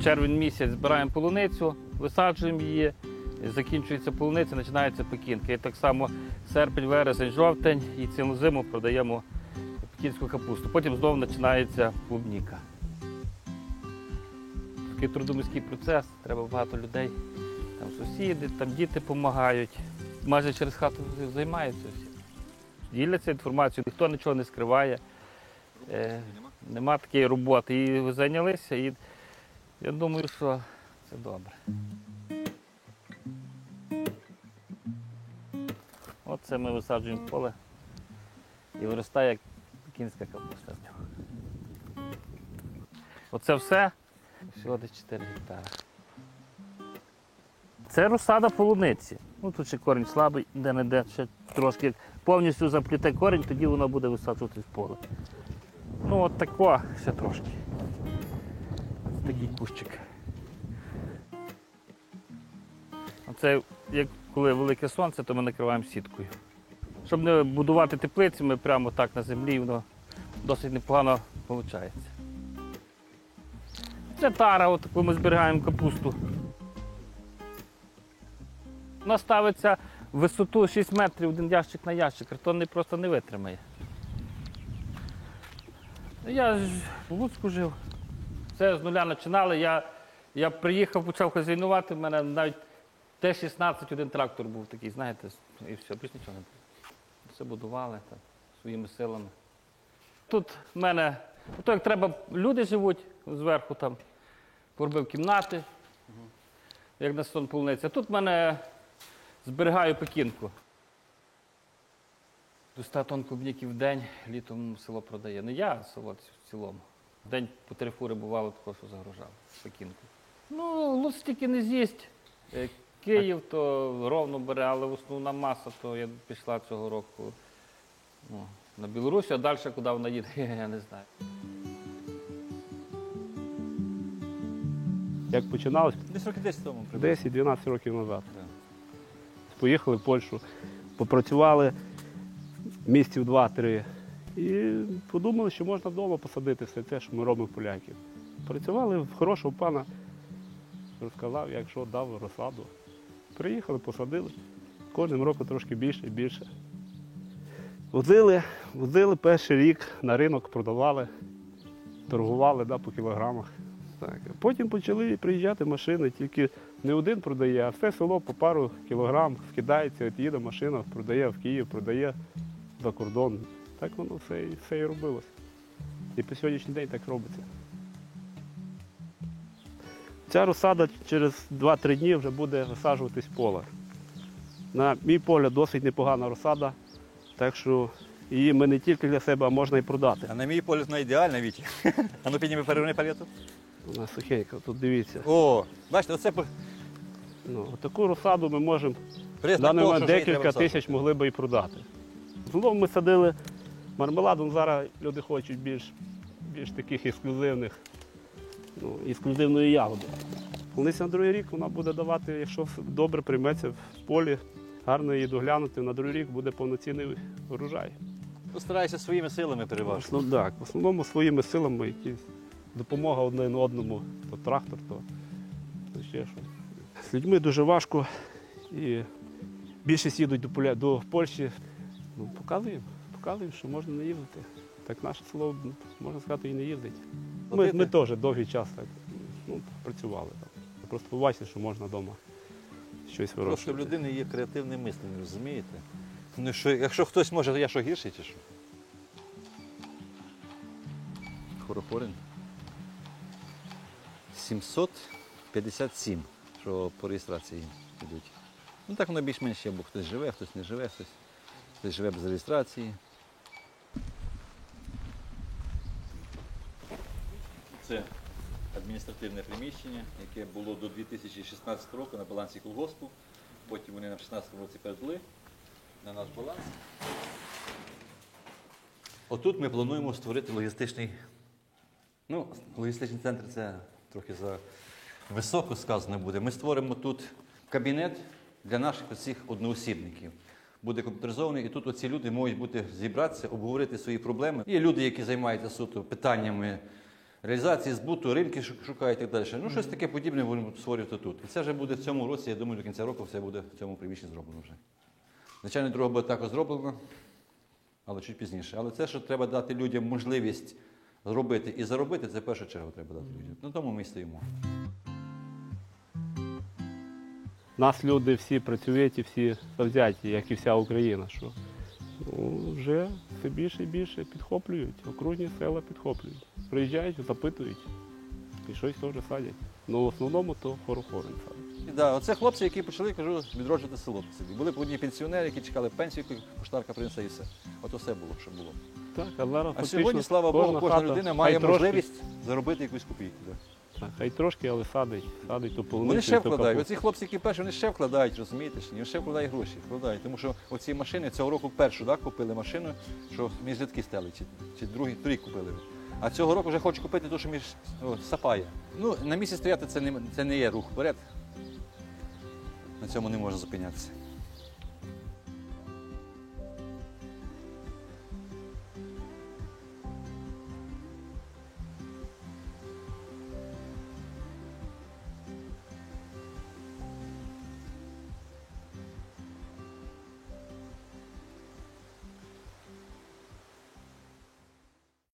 червень місяць збираємо полуницю, висаджуємо її, закінчується полуниця, починається пекінка. І так само серпень, вересень, жовтень і цілу зиму продаємо пекінську капусту. Потім знову починається клубніка. Такий трудоміський процес, треба багато людей, там сусіди, там діти допомагають. Майже через хату займаються всі. Діляться інформацією, ніхто нічого не скриває. Нема такої роботи. І зайнялися, і я думаю, що це добре. Оце ми висаджуємо в поле і виростає як пекінська капуста з нього. Оце все, всього десь 4 гектари. Це розсада полуниці. Ну, тут ще корінь слабий, де-не-де, ще трошки повністю запліте корінь, тоді воно буде висаджуватись в поле. Ну, от тако, ще трошки. Такий кущик. Оце, як коли велике сонце, то ми накриваємо сіткою. Щоб не будувати теплиці, ми прямо так на землі, воно досить непогано виходить. Це тара, от коли ми зберігаємо капусту. Вона ставиться в висоту 6 метрів, один ящик на ящик, картонний просто не витримає. Я ж в Луцьку жив, все з нуля починали. Я приїхав, почав хазяйнувати, в мене навіть Т-16, один трактор був такий, знаєте, і все, більш нічого не було. Все будували там, своїми силами. Тут в мене, то як треба, люди живуть зверху, там, поробив кімнати, як на сон полуниця. Тут в мене зберігаю пекінку. До 100 тонн клубніки в день літом село продає. Не я, а село в цілому. В день по 3 фури бувало такого, що загружали пекінку. Ну, Луцьк тільки не з'їсть. Київ то ровно бере, але основна маса, то я пішла цього року на Білорусь, а далі куди вона їде, я не знаю. Як починалось? Десь років 10 тому. 10-12 років назад. Поїхали в Польщу, попрацювали місяців 2-3 і подумали, що можна вдома посадити все те, що ми робимо поляків. Працювали в хорошого пана, розказав, якщо дав розсаду. Приїхали, посадили. Кожним роком трошки більше і більше. Возили перший рік на ринок, продавали, торгували по кілограмах. Так. Потім почали приїжджати машини, тільки не один продає, а все село по пару кілограм скидається, от їде машина, продає в Київ, продає за кордон. Так воно все і робилося. І по сьогоднішній день так робиться. Ця розсада через 2-3 дні вже буде висаджуватись в поле. На мій погляд, досить непогана розсада, так що її ми не тільки для себе, а можна і продати. А на мій погляд, вона ідеальна, Вітя. А ну підніми переверни палету. Вона сухенька, тут дивіться. О, бачите, оце Таку розсаду ми можемо, в признак даний того, момент що вже її декілька треба тисяч могли би і продати. Знову ми садили мармеладом, зараз люди хочуть більш таких ексклюзивних, ексклюзивної ягоди. Полуниця на другий рік вона буде давати, якщо добре прийметься в полі, гарно її доглянути, на другий рік буде повноцінний урожай. Постарайся своїми силами переважно. Так, в основному своїми силами, якісь допомога один одному, то трактор, то ще щось. З людьми дуже важко і більшість їдуть до Польщі. Показуємо, що можна не їздити. Так наше село, можна сказати, і не їздить. Ми теж довгий час так, працювали. Так. Просто побачили, що можна вдома щось вирощувати. Просто в людини є креативне мислення, розумієте? Ну, що, якщо хтось може, то я що гірший чи що? Хоропорин. 757, що по реєстрації йдуть. Ну так воно більш-менш є, бо хтось живе, хтось не живе, хтось живе без реєстрації. Це адміністративне приміщення, яке було до 2016 року на балансі колгоспу. Потім вони на 2016 році передали на наш баланс. Отут ми плануємо створити логістичний центр, це трохи за високо сказано буде. Ми створимо тут кабінет для наших оцих одноосібників. Буде комп'ютеризований, і тут оці люди можуть зібратися, обговорити свої проблеми. Є люди, які займаються суто питаннями реалізації, збуту, ринки шукають і так далі. Ну, щось таке подібне будемо створювати тут. І це вже буде в цьому році, я думаю, до кінця року все буде в цьому приміщенні зроблено вже. Звичайно, дорога буде також зроблена, але чуть пізніше. Але це, що треба дати людям можливість зробити і заробити, це в першу чергу треба дати людям. На тому ми і стоїмо. Нас люди всі працюють і всі завзяті, як і вся Україна. Що вже все більше і більше підхоплюють, окружні села підхоплюють. Приїжджають, запитують і щось теж садять. Ну, в основному то хорохори садять. Да, оце хлопці, які почали, кажу, відроджувати село собі. Були одні пенсіонери, які чекали пенсію, яку поштарка принесе і все. От усе було, що було. Так, а зараз А фактично сьогодні, слава Богу, кожна хата, людина хай має трошки, можливість заробити якусь копійку. Да. Так, хай трошки, але садить ту полуницю. Вони ще і ту вкладають. капусту. Оці хлопці, які перші, вони ще вкладають, розумієте? Вони ще вкладають гроші, вкладають. Тому що оці машини цього року першу купили машину, що між рядки стели, чи торік купили. А цього року вже хочу купити ту, що між сапає. Ну, на місці стояти це не є рух вперед. На цьому не можна зупинятися.